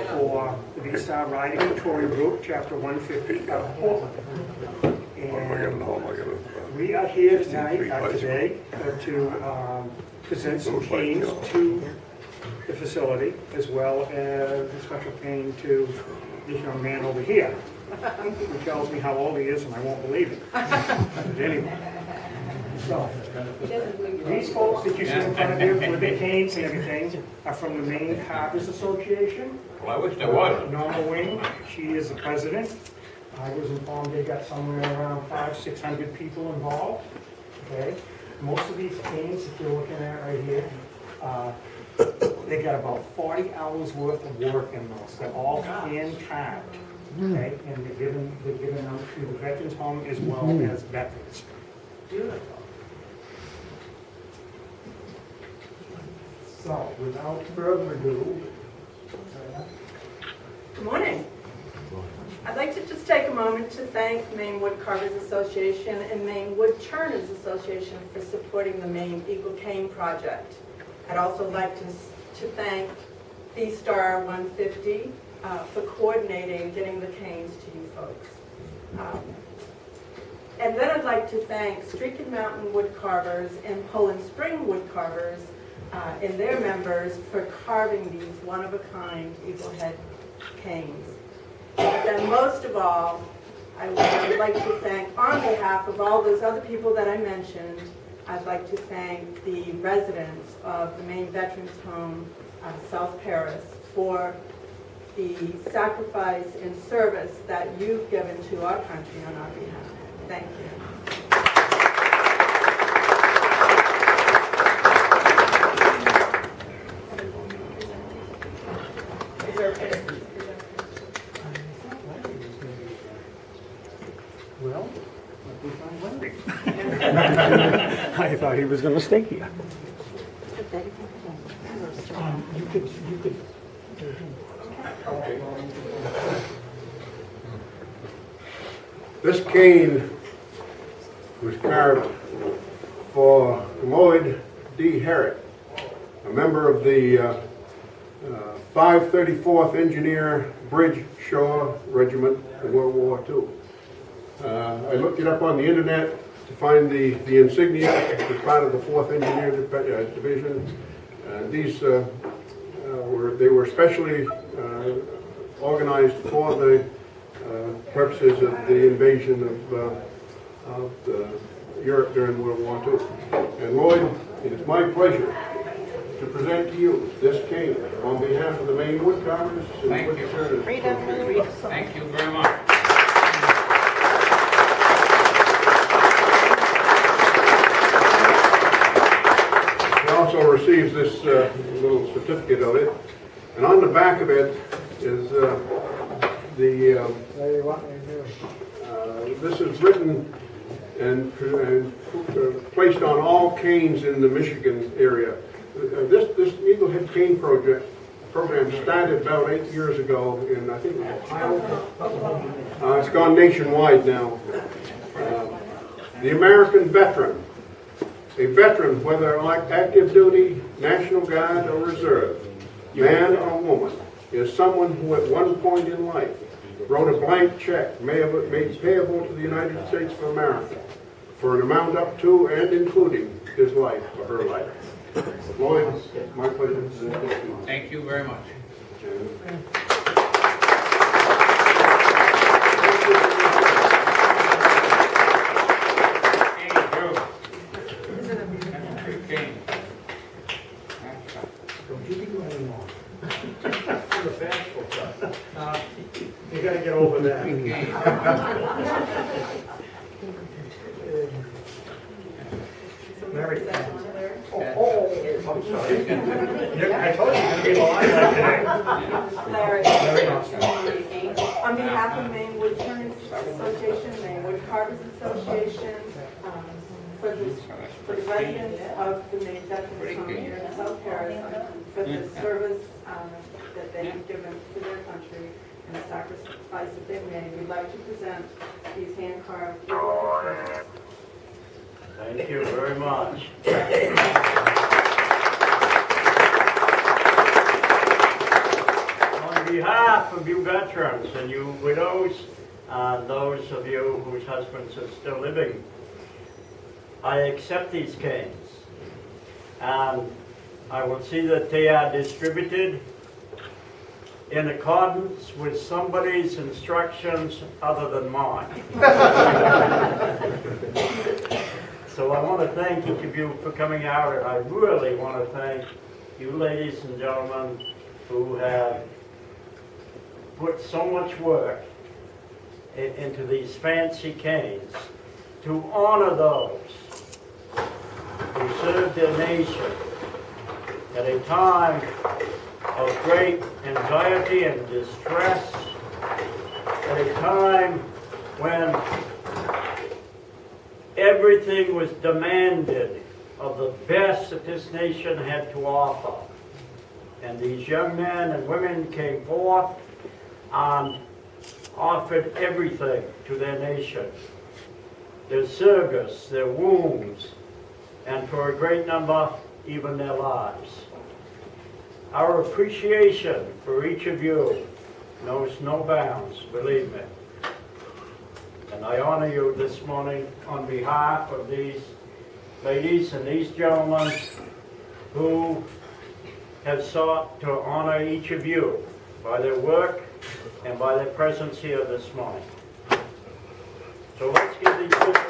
for the V-Star Riding Touring Group, Chapter 150 out of Portland. And we are here tonight, today, to present some canes to the facility, as well as a special cane to this young man over here, who tells me how old he is, and I won't believe it. But anyway. So, these folks that you see in front of you with their canes and everything are from the Maine Wood Carvers Association. Well, I wish there was. Norma Wing, she is the president. I was informed they got somewhere around 500-600 people involved. Okay, most of these canes that you're looking at right here, they got about 40 hours worth of work in those. They're all hand carved. Okay, and they're given them to the veterans home as well as veterans. Beautiful. So, without further ado, Good morning. I'd like to just take a moment to thank Maine Wood Carvers Association and Maine Wood Churners Association for supporting the Maine Eagle Cane Project. I'd also like to thank V-Star 150 for coordinating getting the canes to you folks. And then I'd like to thank Streakin' Mountain Wood Carvers and Poland Spring Wood Carvers and their members for carving these one-of-a-kind eagle head canes. But then most of all, I would like to thank, on behalf of all those other people that I mentioned, I'd like to thank the residents of the Maine Veterans Home, South Paris, for the sacrifice and service that you've given to our country on our behalf. Thank you. well, let me find Larry. I thought he was going to stay here. You could. This cane was carved for Lloyd D. Herrick, a member of the 534th Engineer Bridge Shore Regiment in World War II. I looked it up on the internet to find the insignia as part of the 4th Engineer Division. These they were specially organized for the purposes of the invasion of Europe during World War II. And Lloyd, it is my pleasure to present to you this cane on behalf of the Maine Wood Carvers and Wood Churners. Thank you very much. He also receives this little certificate of it, and on the back of it is this is written and placed on all canes in the Michigan area. This Eagle Head Cane program started about 8 years ago in, I think, Ohio. It's gone nationwide now. The American veteran, a veteran, whether active duty, National Guard, or Reserve, man or woman, is someone who at one point in life wrote a blank check made payable to the United States of America for an amount up to and including his life or her life. Lloyd, my pleasure to present this to you. Thank you very much. Don't you be doing anymore. You gotta get over that. Larry. I'm sorry. I told you you're going to be alive today. Larry. On behalf of Maine Wood Churners Association, Maine Wood Carvers Association, for the residents of the Maine Veterans Home here in South Paris, for the service that they've given to their country and the sacrifice that they've made, we'd like to present these hand-carved canes. Thank you very much. On behalf of you veterans and you widows, and those of you whose husbands are still living, I accept these canes. And I will see that they are distributed in accordance with somebody's instructions other than mine. So I want to thank each of you for coming out, and I really want to thank you ladies and gentlemen who have put so much work into these fancy canes to honor those who served their nation at a time of great anxiety and distress, at a time when everything was demanded of the best that this nation had to offer. And these young men and women came forth and offered everything to their nation. Their service, their wounds, and for a great number, even their lives. Our appreciation for each of you knows no bounds, believe me. And I honor you this morning on behalf of these ladies and these gentlemen who have sought to honor each of you by their work and by their presence here this morning. So let's give these good